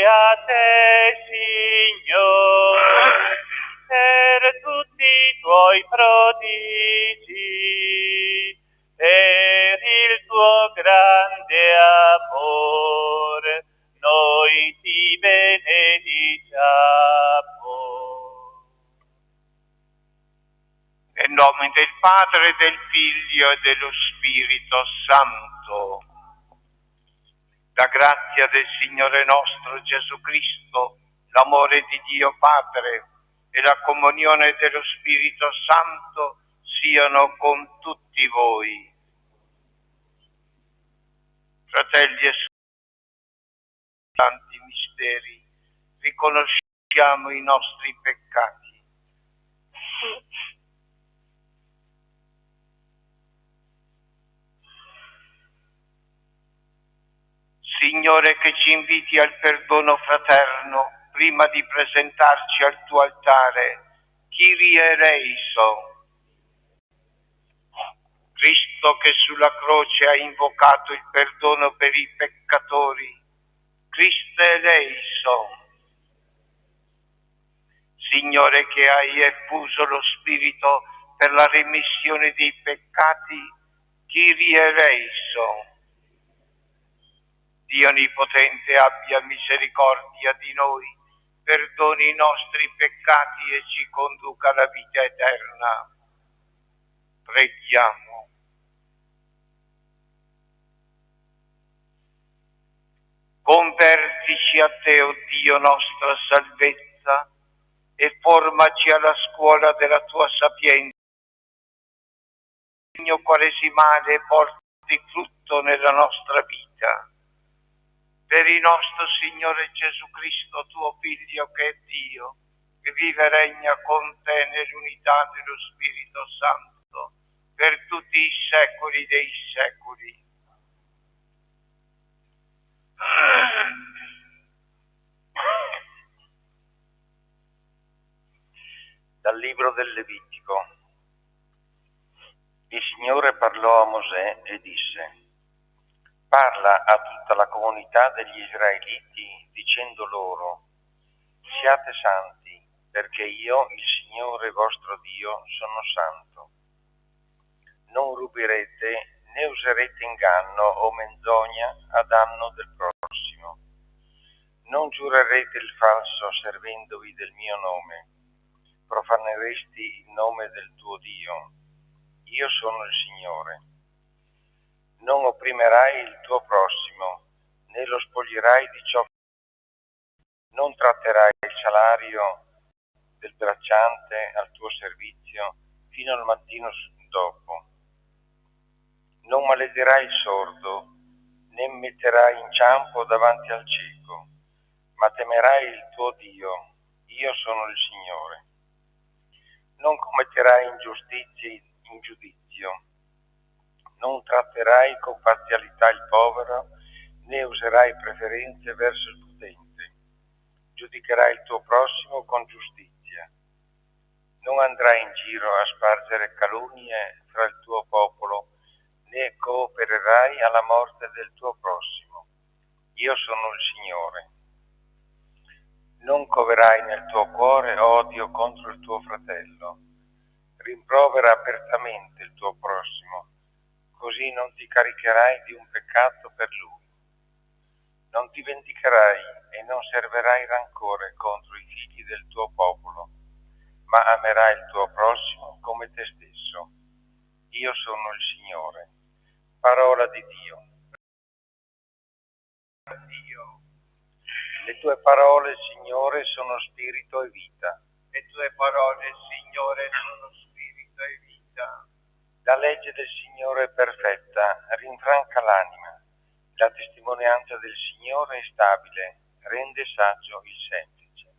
a te, Signore, per tutti i tuoi prodigi, per il tuo grande amore, noi ti benediciamo. Nel nome del Padre, del Figlio e dello Spirito Santo. La grazia del Signore nostro Gesù Cristo, l'amore di Dio Padre e la comunione dello Spirito Santo siano con tutti voi. Fratelli e sorelle, tanti misteri, riconosciamo i nostri peccati. Signore, che ci inviti al perdono fraterno, prima di presentarci al tuo altare, Kyrie eleison. Cristo che sulla croce ha invocato il perdono per i peccatori, Christe eleison. Signore, che hai effuso lo Spirito per la remissione dei peccati, Kyrie eleison. Dio Onnipotente abbia misericordia di noi, perdoni i nostri peccati e ci conduca alla vita eterna. Preghiamo. Convertici a te, o Dio, nostra salvezza, e formaci alla scuola della tua sapienza. Il segno quaresimale porti frutto nella nostra vita. Per il nostro Signore Gesù Cristo, tuo Figlio, che è Dio, che vive e regna con te nell'unità dello Spirito Santo, per tutti i secoli dei secoli. Dal libro del Levitico. Il Signore parlò a Mosè e disse: parla a tutta la comunità degli Israeliti dicendo loro: siate santi, perché io, il Signore vostro Dio, sono santo. Non ruberete né userete inganno o menzogna a danno del prossimo. Non giurerete il falso servendovi del mio nome. Profaneresti il nome del tuo Dio. Io sono il Signore. Non opprimerai il tuo prossimo, né lo spoglierai di ciò. Non tratterai il salario del bracciante al tuo servizio fino al mattino dopo. Non maledirai il sordo, né metterai inciampo davanti al cieco, ma temerai il tuo Dio. Io sono il Signore. Non commetterai ingiustizie in giudizio. Non tratterai con parzialità il povero, né userai preferenze verso il potente. Giudicherai il tuo prossimo con giustizia. Non andrai in giro a spargere calunnie fra il tuo popolo, né coopererai alla morte del tuo prossimo. Io sono il Signore. Non coverai nel tuo cuore odio contro il tuo fratello. Rimprovera apertamente il tuo prossimo, così non ti caricherai di un peccato per lui. Non ti vendicherai e non serverai rancore contro i figli del tuo popolo, ma amerai il tuo prossimo come te stesso. Io sono il Signore. Parola di Dio. Le tue parole, Signore, sono spirito e vita. Le tue parole, Signore, sono spirito e vita. La legge del Signore è perfetta, rinfranca l'anima. La testimonianza del Signore è stabile, rende saggio il semplice.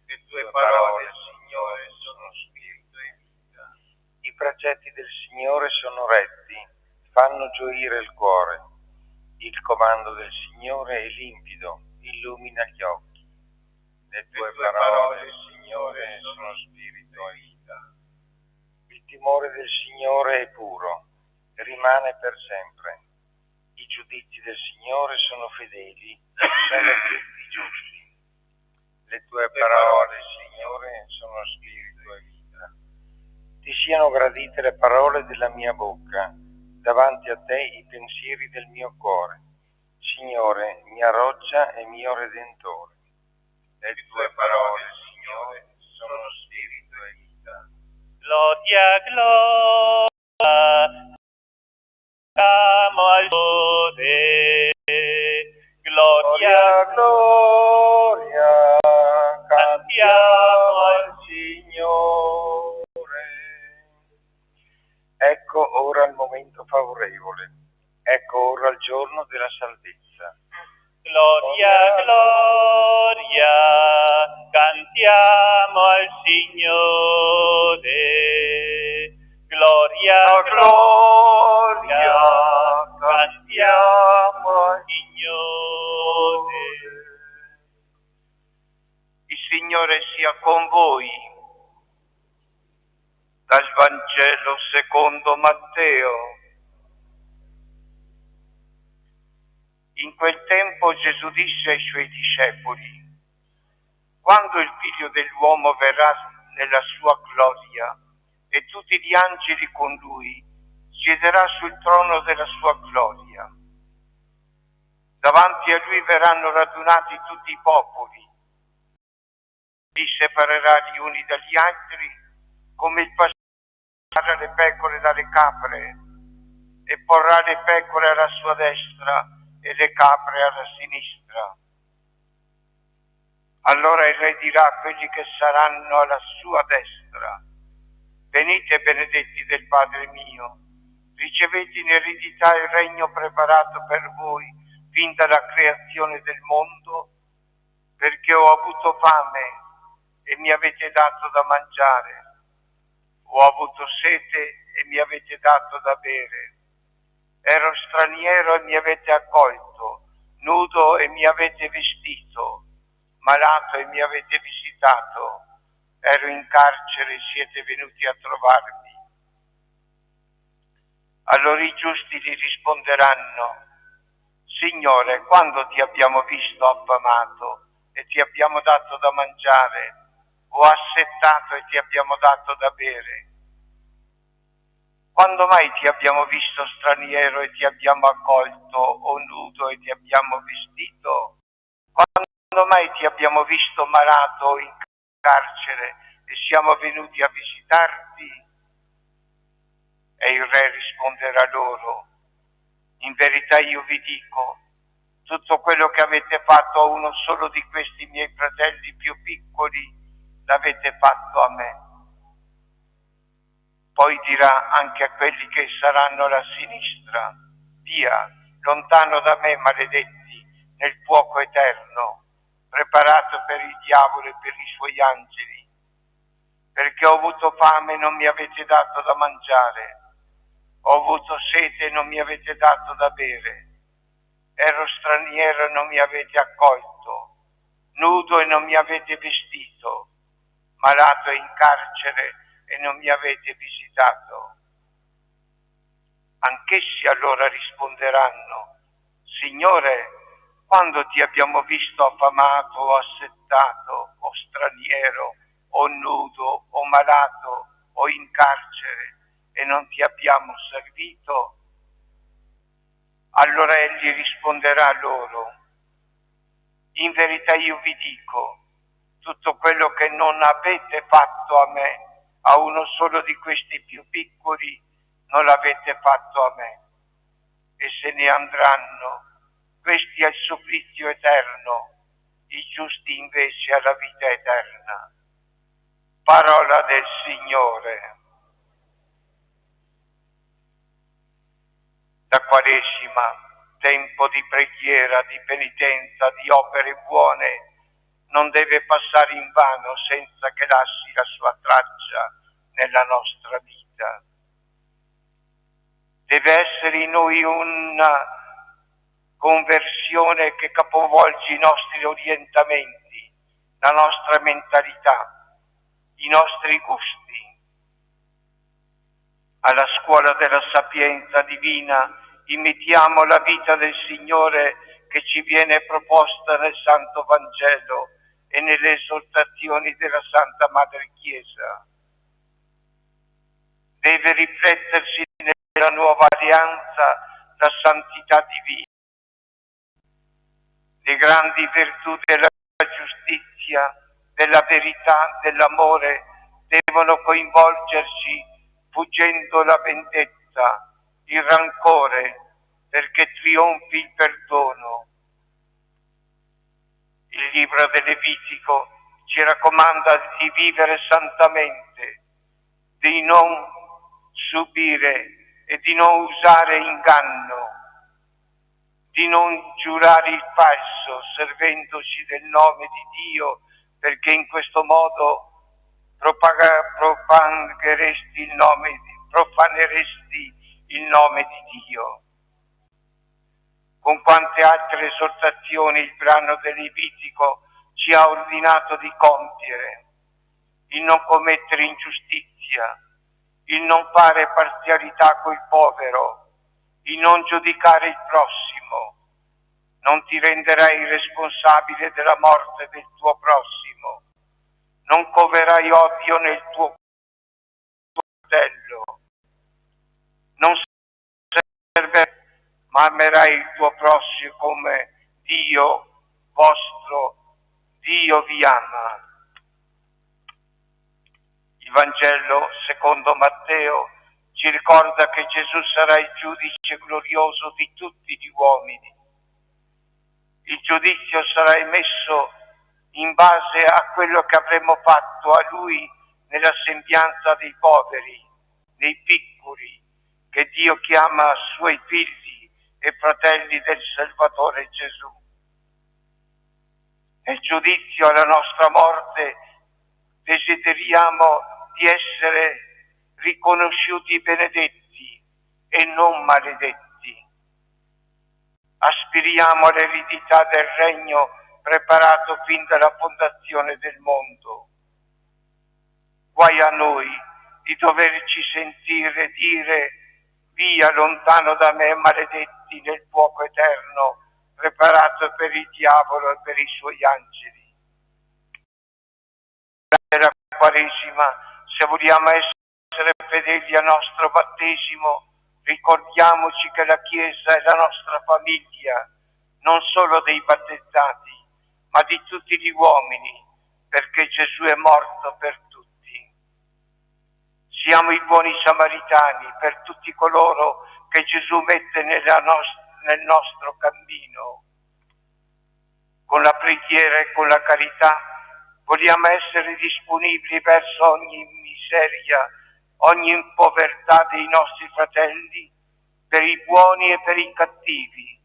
Le tue parole, Signore, sono spirito e vita. I precetti del Signore sono retti, fanno gioire il cuore. Il comando del Signore è limpido, illumina gli occhi. Le tue parole, Signore, sono spirito e vita. Il timore del Signore è puro, rimane per sempre. I giudizi del Signore sono fedeli, sono tutti giusti. siano gradite le parole della mia bocca, davanti a te i pensieri del mio cuore. Signore, mia roccia e mio redentore. Le tue parole, Signore, sono spirito e vita. Gloria, gloria, amo al Signore. Gloria, Gloria, cantiamo al Signore. Ecco ora il momento favorevole, ecco ora il giorno della salvezza. gloria, gloria, cantiamo al Signore. Gloria, gloria, cantiamo al Signore. Il Signore sia con voi. Dal Vangelo secondo Matteo. In quel tempo Gesù disse ai suoi discepoli: quando il Figlio dell'uomo verrà nella sua gloria e tutti gli angeli con lui, siederà sul trono della sua gloria. Davanti a lui verranno radunati tutti i popoli. Li separerà gli uni dagli altri, come il pastore separa le pecore dalle capre, e porrà le pecore alla sua destra e le capre alla sinistra. Allora il Re dirà a quelli che saranno alla sua destra: venite benedetti del Padre mio, ricevete in eredità il regno preparato per voi fin dalla creazione del mondo, perché ho avuto fame e mi avete dato da mangiare, ho avuto sete e mi avete dato da bere, ero straniero e mi avete accolto, nudo e mi avete vestito, malato e mi avete visitato, ero in carcere e siete venuti a trovarmi. Allora i giusti gli risponderanno: Signore, quando ti abbiamo visto affamato e ti abbiamo dato da mangiare, o assetato e ti abbiamo dato da bere? Quando mai ti abbiamo visto straniero e ti abbiamo accolto, o nudo e ti abbiamo vestito? Quando mai ti abbiamo visto malato o in carcere e siamo venuti a visitarti? E il Re risponderà loro: in verità io vi dico, tutto quello che avete fatto a uno solo di questi miei fratelli più piccoli, l'avete fatto a me. Poi dirà anche a quelli che saranno alla sinistra: via, lontano da me, maledetti, nel fuoco eterno, preparato per il diavolo e per i suoi angeli. Perché ho avuto fame e non mi avete dato da mangiare, ho avuto sete e non mi avete dato da bere, ero straniero e non mi avete accolto, nudo e non mi avete vestito, malato e in carcere e non mi avete visitato. Anch'essi allora risponderanno: Signore, quando ti abbiamo visto affamato o assetato o straniero o nudo o malato o in carcere e non ti abbiamo servito? Allora egli risponderà loro: in verità io vi dico, tutto quello che non avete fatto a me, a uno solo di questi più piccoli, non l'avete fatto a me. E se ne andranno questi al supplizio eterno, i giusti invece alla vita eterna. Parola del Signore. La Quaresima, tempo di preghiera, di penitenza, di opere buone, non deve passare in vano senza che lasci la sua traccia nella nostra vita. Deve essere in noi una conversione che capovolge i nostri orientamenti, la nostra mentalità, i nostri gusti. Alla scuola della sapienza divina imitiamo la vita del Signore che ci viene proposta nel Santo Vangelo e nelle esortazioni della Santa Madre Chiesa. deve riflettersi nella nuova alleanza la santità divina. Le grandi virtù della giustizia, della verità, dell'amore devono coinvolgerci fuggendo la vendetta, il rancore, perché trionfi il perdono. Il libro del Levitico ci raccomanda di vivere santamente, di non subire e di non usare inganno, di non giurare il falso servendoci del nome di Dio, perché in questo modo profaneresti il nome di Dio. Con quante altre esortazioni il brano del Levitico ci ha ordinato di compiere: il non commettere ingiustizia, il non fare parzialità col povero, il non giudicare il prossimo, non ti renderai responsabile della morte del tuo prossimo, non coverai odio nel tuo fratello, non serve, ma amerai il tuo prossimo come Dio vi ama. Il Vangelo secondo Matteo ci ricorda che Gesù sarà il giudice glorioso di tutti gli uomini. Il giudizio sarà emesso in base a quello che avremo fatto a Lui nella sembianza dei poveri, dei piccoli, che Dio chiama Suoi figli e fratelli del Salvatore Gesù. Nel giudizio alla nostra morte desideriamo di essere riconosciuti benedetti e non maledetti. Aspiriamo all'eredità del regno preparato fin dalla fondazione del mondo. Guai a noi di doverci sentire dire: via lontano da me, maledetti, nel fuoco eterno preparato per il diavolo e per i suoi angeli. Nella Quaresima, se vogliamo essere fedeli al nostro battesimo, ricordiamoci che la Chiesa è la nostra famiglia, non solo dei battezzati, ma di tutti gli uomini, perché Gesù è morto per tutti. Siamo i buoni samaritani per tutti coloro che Gesù mette nel nostro cammino. Con la preghiera e con la carità vogliamo essere disponibili verso ogni miseria, ogni povertà dei nostri fratelli, per i buoni e per i cattivi,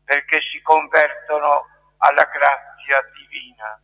perché si convertono alla grazia divina.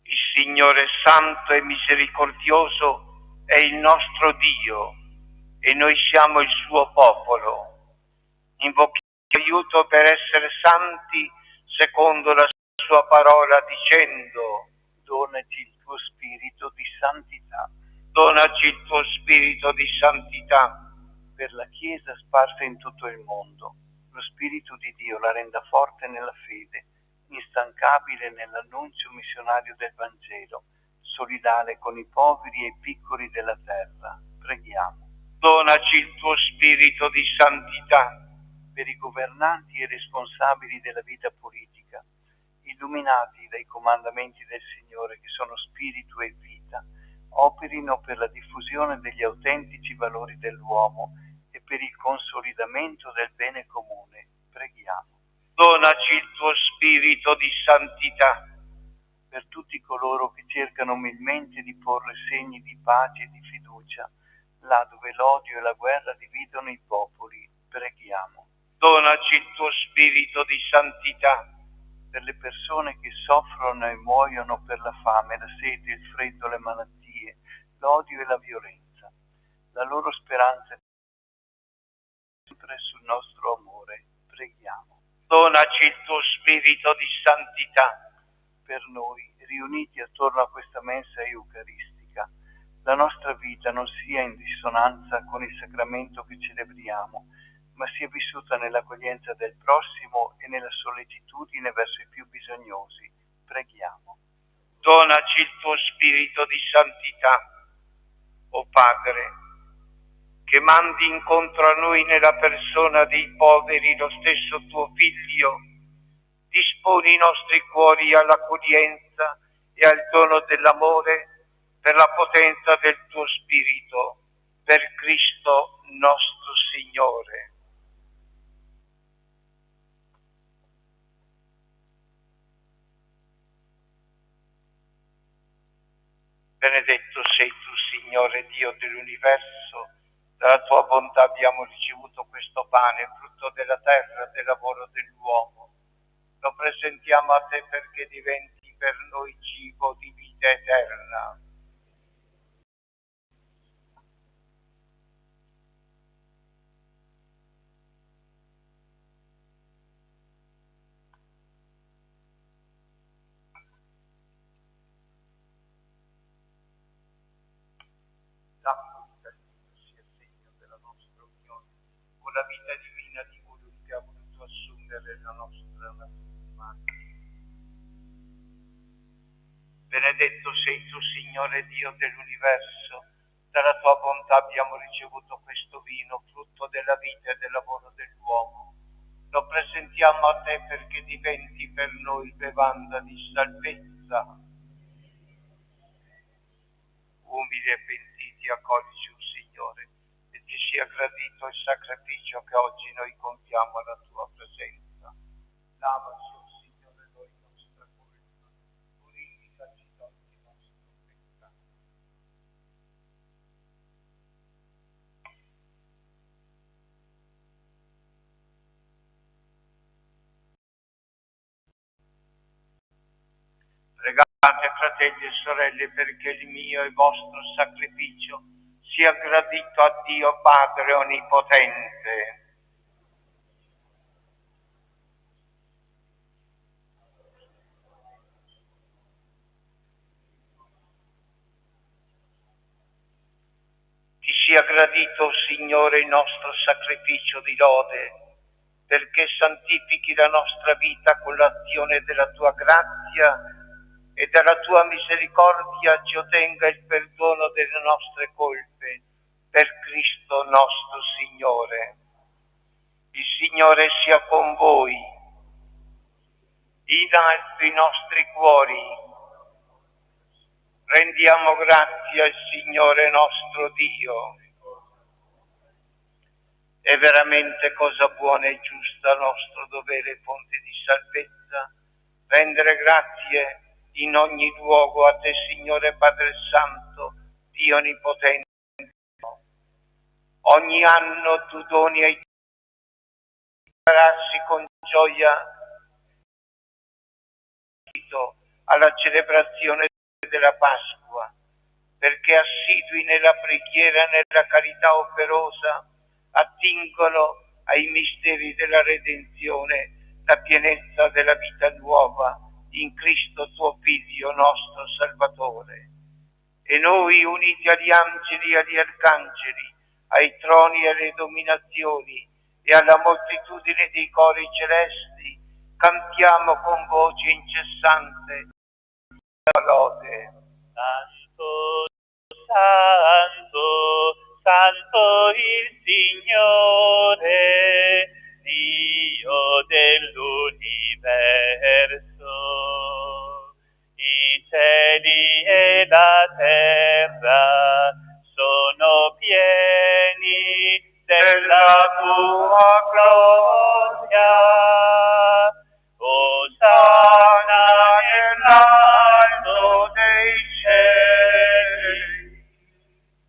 Il Signore santo e misericordioso è il nostro Dio e noi siamo il suo popolo. Invochiamo aiuto per essere santi secondo la sua parola, dicendo: donaci il tuo spirito di santità. Donaci il tuo spirito di santità. per la Chiesa sparsa in tutto il mondo. Lo Spirito di Dio la renda forte nella fede, instancabile nell'annunzio missionario del Vangelo, solidale con i poveri e i piccoli della terra. Preghiamo. Donaci il tuo spirito di santità. Per i governanti e responsabili della vita politica, illuminati dai comandamenti del Signore che sono spirito e vita, operino per la diffusione degli autentici valori dell'uomo e per il consolidamento del bene comune. Preghiamo. Donaci il tuo spirito di santità. Per tutti coloro che cercano umilmente di porre segni di pace e di fiducia, là dove l'odio e la guerra dividono i popoli, preghiamo. Donaci il tuo spirito di santità. Per le persone che soffrono e muoiono per la fame, la sete, il freddo, le malattie, l'odio e la violenza, la loro speranza è sempre sul nostro amore, preghiamo. Donaci il tuo spirito di santità. Per noi, riuniti attorno a questa mensa eucaristica, la nostra vita non sia in dissonanza con il sacramento che celebriamo, ma sia vissuta nell'accoglienza del prossimo e nella sollecitudine verso i più bisognosi. Preghiamo. Donaci il tuo spirito di santità, o Padre, che mandi incontro a noi nella persona dei poveri lo stesso tuo Figlio. Disponi i nostri cuori all'accoglienza e al dono dell'amore per la potenza del tuo Spirito, per Cristo nostro Signore. Benedetto sei tu, Signore Dio dell'universo, dalla tua bontà abbiamo ricevuto questo pane, frutto della terra, del lavoro dell'uomo. Lo presentiamo a te perché diventi per noi cibo di vita eterna. Sia segno della nostra unione con la vita divina di colui che ha voluto assumere la nostra natura umana. Benedetto sei tu, Signore Dio dell'universo, dalla tua bontà abbiamo ricevuto questo vino, frutto della vita e del lavoro dell'uomo. Lo presentiamo a te perché diventi per noi bevanda di salvezza. Umili e pentiti, accoglici un Signore, e ti sia gradito il sacrificio che oggi noi compiamo alla tua presenza. Lavaci, o Signore, noi nostra colpa, purificaci da ogni nostro peccato. Pregate, fratelli e sorelle, perché il mio e vostro sacrificio sia gradito a Dio Padre Onnipotente. Ti sia gradito, Signore, il nostro sacrificio di lode, perché santifichi la nostra vita con l'azione della tua grazia e dalla tua misericordia ci ottenga il perdono delle nostre colpe, per Cristo nostro Signore. Il Signore sia con voi, in alto i nostri cuori. Rendiamo grazie al Signore nostro Dio. È veramente cosa buona e giusta, nostro dovere e fonte di salvezza, rendere grazie in ogni luogo a te, Signore Padre Santo, Dio Onnipotente. Ogni anno tu doni ai tuoi prepararsi con gioia alla celebrazione della Pasqua, perché assidui nella preghiera e nella carità operosa attingono ai misteri della redenzione, la pienezza della vita nuova in Cristo tuo Figlio, nostro Salvatore. E noi, uniti agli angeli e agli arcangeli, ai troni e alle dominazioni e alla moltitudine dei cori celesti, cantiamo con voce incessante la lode. Santo, Santo, Santo il Signore, Dio dell'universo. I cieli e la terra sono pieni della tua gloria. Osanna nell'alto dei cieli.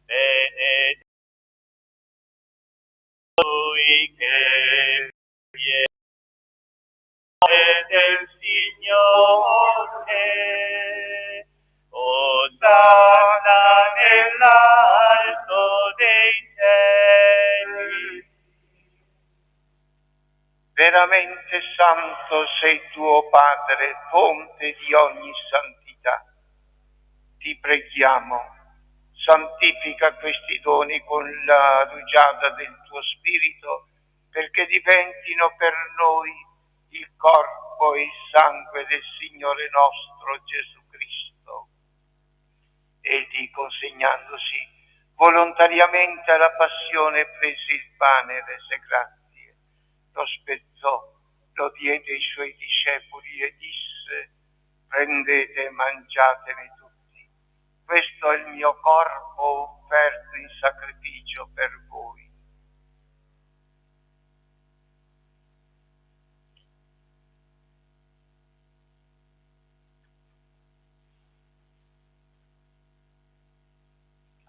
Benedetto lui che viene del Signore. Osanna nell'alto dei cieli. Veramente santo sei tuo Padre, fonte di ogni santità. Ti preghiamo, santifica questi doni con la rugiada del tuo Spirito, perché diventino per noi il corpo e il sangue del Signore nostro Gesù Cristo. Egli, consegnandosi volontariamente alla passione, prese il pane e rese grazie, lo spezzò, lo diede ai suoi discepoli e disse: prendete e mangiatene tutti, questo è il mio corpo offerto in sacrificio per voi.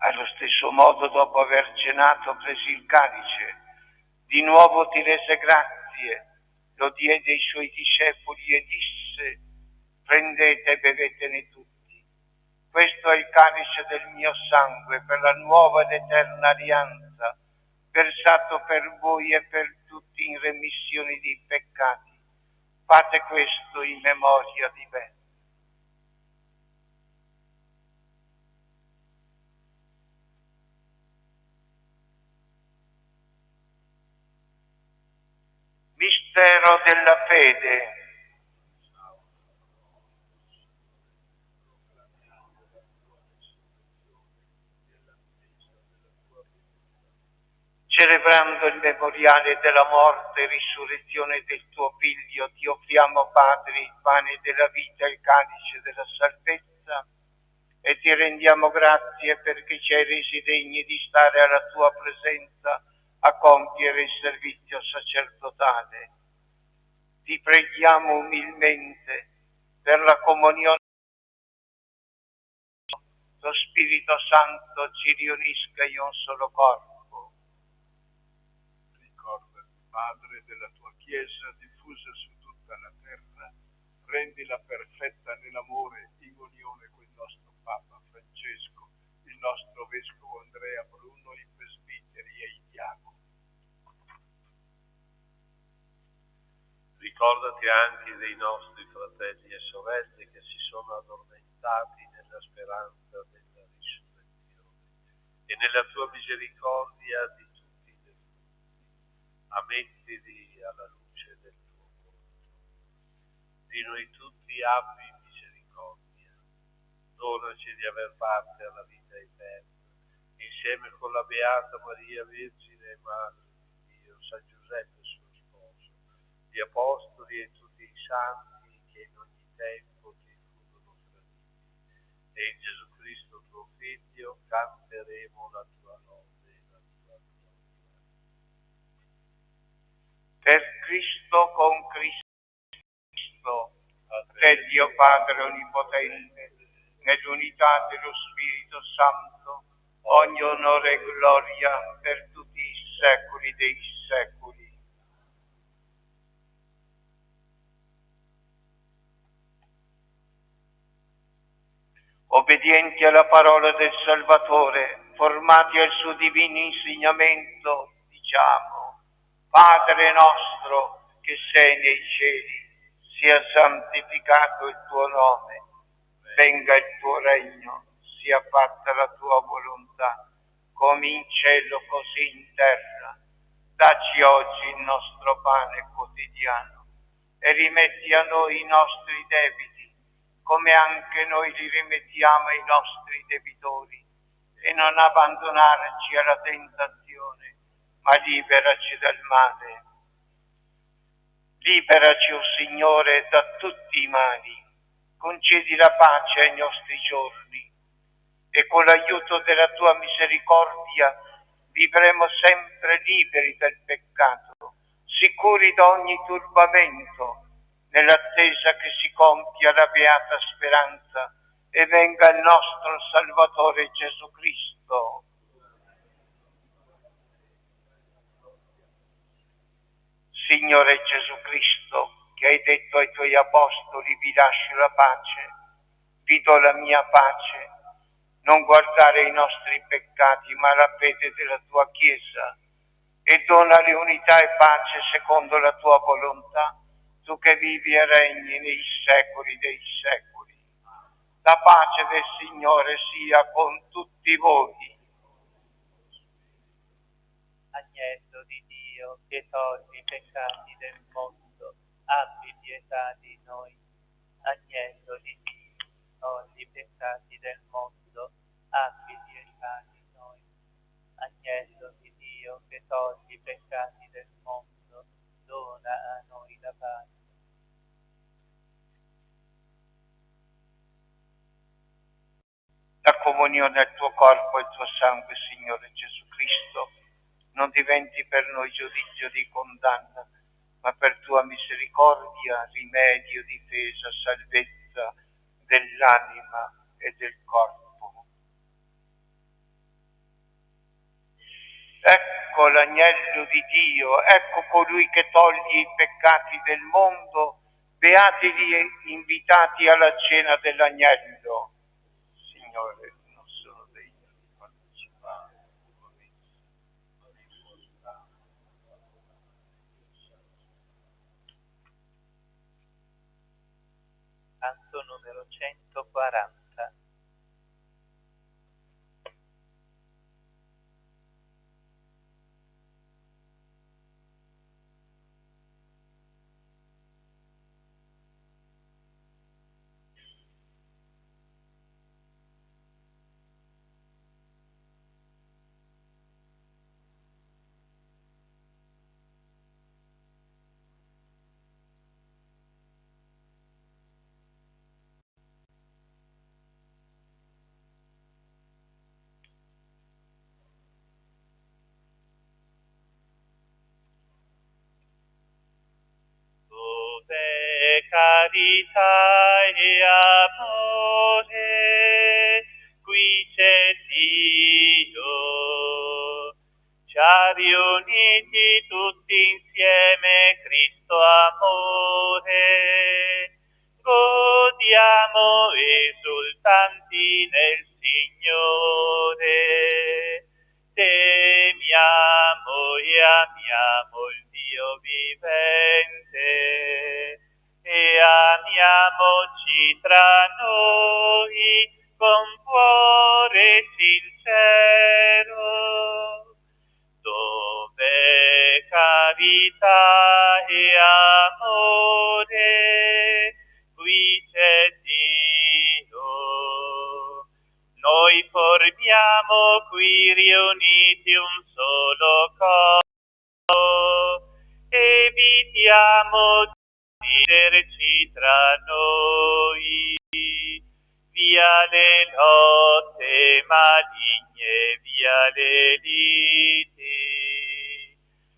Allo stesso modo, dopo aver cenato, prese il calice, di nuovo ti rese grazie, lo diede ai suoi discepoli e disse: prendete e bevetene tutti. Questo è il calice del mio sangue per la nuova ed eterna alleanza, versato per voi e per tutti in remissione dei peccati. Fate questo in memoria di me. Mistero della fede. Celebrando il memoriale della morte e risurrezione del tuo Figlio, ti offriamo, Padre, il pane della vita e il calice della salvezza, e ti rendiamo grazie perché ci hai resi degni di stare alla tua presenza a compiere il servizio sacerdotale. Ti preghiamo umilmente per la comunione. Lo Spirito Santo ci riunisca in un solo corpo. Ricordati, Padre, della tua Chiesa diffusa su tutta la terra, rendila perfetta nell'amore, in unione con il nostro Papa Francesco, il nostro Vescovo Andrea Bruno, i presbiteri e i diaconi. Ricordati anche dei nostri fratelli e sorelle che si sono addormentati nella speranza della risurrezione e nella tua misericordia di tutti i defunti. Ammettili alla luce del tuo volto. Di noi tutti abbi misericordia. Donaci di aver parte alla vita eterna, insieme con la Beata Maria Vergine e Madre di Dio, San Giuseppe suo sposo, gli Apostoli e tutti i santi che in ogni tempo ti furono traditi. E in Gesù Cristo tuo Figlio canteremo la tua lode e la tua gloria. Per Cristo, con Cristo, che Dio Padre Onnipotente, nell'unità dello Spirito Santo, ogni onore e gloria per tutti i secoli dei secoli. Obbedienti alla parola del Salvatore, formati al suo divino insegnamento, diciamo: Padre nostro che sei nei cieli, sia santificato il tuo nome, venga il tuo regno, sia fatta la tua volontà, come in cielo così in terra. Dacci oggi il nostro pane quotidiano e rimetti a noi i nostri debiti, come anche noi li rimettiamo ai nostri debitori, e non abbandonarci alla tentazione, ma liberaci dal male. Liberaci, o Signore, da tutti i mali, concedi la pace ai nostri giorni e con l'aiuto della tua misericordia vivremo sempre liberi dal peccato, sicuri da ogni turbamento, nell'attesa che si compia la beata speranza e venga il nostro Salvatore Gesù Cristo. Signore Gesù Cristo, che hai detto ai tuoi apostoli: vi lascio la pace, vi do la mia pace, non guardare i nostri peccati, ma la fede della tua Chiesa, e donale unità e pace secondo la tua volontà, tu che vivi e regni nei secoli dei secoli. La pace del Signore sia con tutti voi. Agnello di Dio, che togli i peccati del mondo, abbi pietà di noi. Agnello di Dio, togli i peccati del mondo, abbi pietà di noi. Agnello di Dio, che togli i peccati del mondo, dona a noi la pace. La comunione al tuo corpo e al tuo sangue, Signore Gesù Cristo, non diventi per noi giudizio di condanna, ma per tua misericordia, rimedio, difesa, salvezza dell'anima e del corpo. Ecco l'agnello di Dio, ecco colui che toglie i peccati del mondo, beati gli invitati alla cena dell'agnello. Signore, non sono degno di partecipare alla tua messa, ma di portare. Canto numero 140. Dove carità e amore, qui c'è Dio. Ci ha riuniti tutti insieme Cristo amore. Godiamo esultanti nel Signore. Temiamo e amiamo il Dio vivente e amiamoci tra noi con cuore sincero. Dove carità e amore, qui c'è Dio. Noi formiamo qui riuniti un solo corpo, evitiamo di dividerci tra noi, via le lotte maligne, via le liti,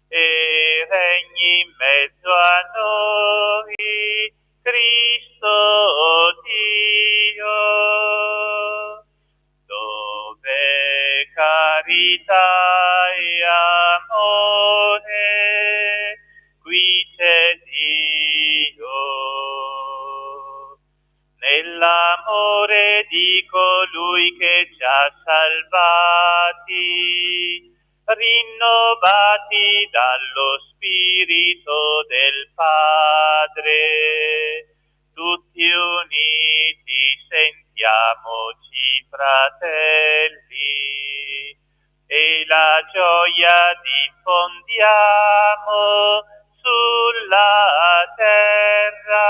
e regni in mezzo a noi Cristo Dio. Dove carità e amore, qui c'è Dio. Nell'amore di colui che ci ha salvati, rinnovati dallo Spirito del Padre, tutti uniti sentiamoci fratelli, e siamo sulla terra,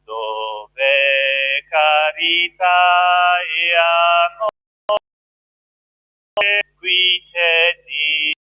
dove carità e amore qui c'è Dio.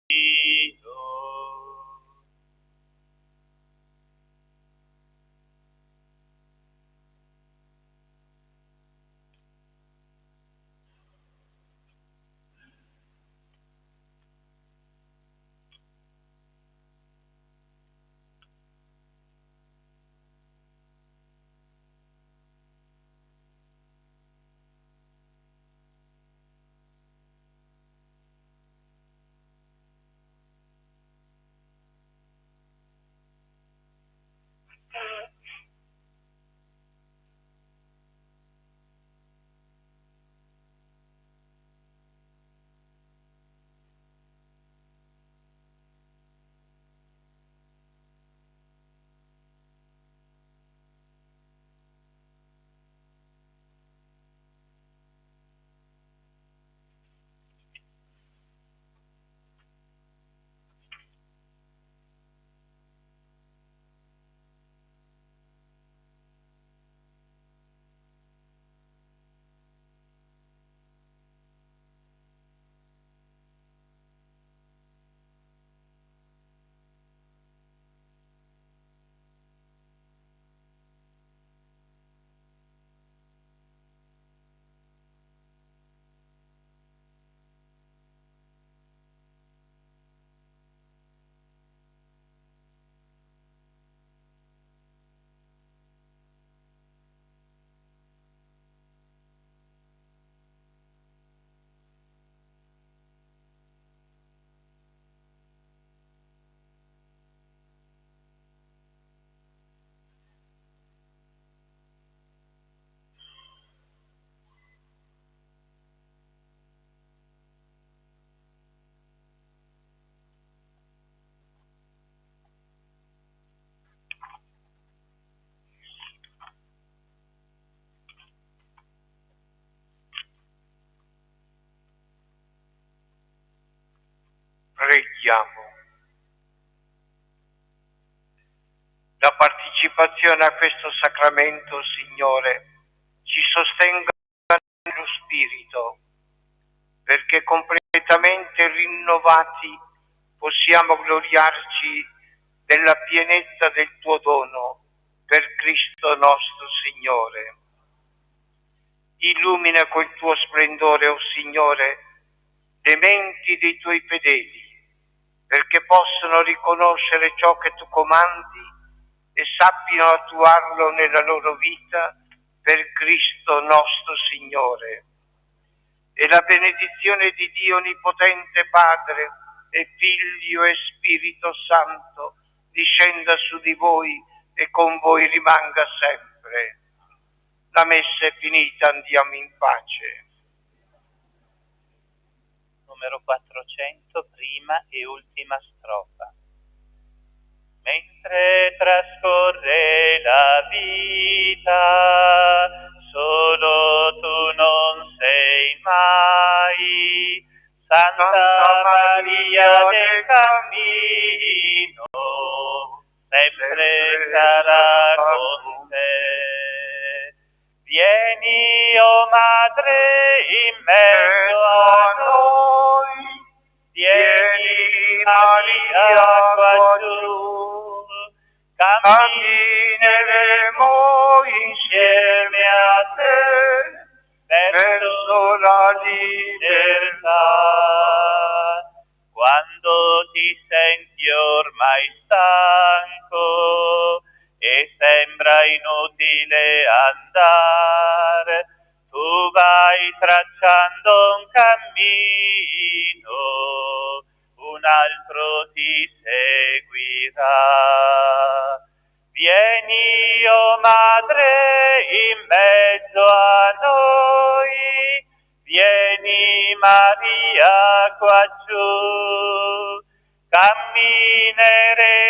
Preghiamo. La partecipazione a questo sacramento, Signore, ci sostenga nello spirito, perché completamente rinnovati possiamo gloriarci della pienezza del tuo dono per Cristo nostro Signore. Illumina col tuo splendore, o Signore, le menti dei tuoi fedeli, perché possano riconoscere ciò che tu comandi e sappiano attuarlo nella loro vita per Cristo nostro Signore. E la benedizione di Dio Onnipotente, Padre e Figlio e Spirito Santo, discenda su di voi e con voi rimanga sempre. La messa è finita, andiamo in pace. Numero 400, prima e ultima strofa. Mentre trascorre la vita, solo tu non sei mai, Santa Maria del Cammino, sempre sarà con te. Vieni, o Madre, in mezzo a noi, vieni Maria qua giù, cammineremo insieme a te verso la libertà. Quando ti senti ormai stanco e sembra inutile andare, tu vai tracciando un cammino, un altro ti seguirà. Vieni, o Madre, in mezzo a noi, vieni Maria qua giù, cammineremo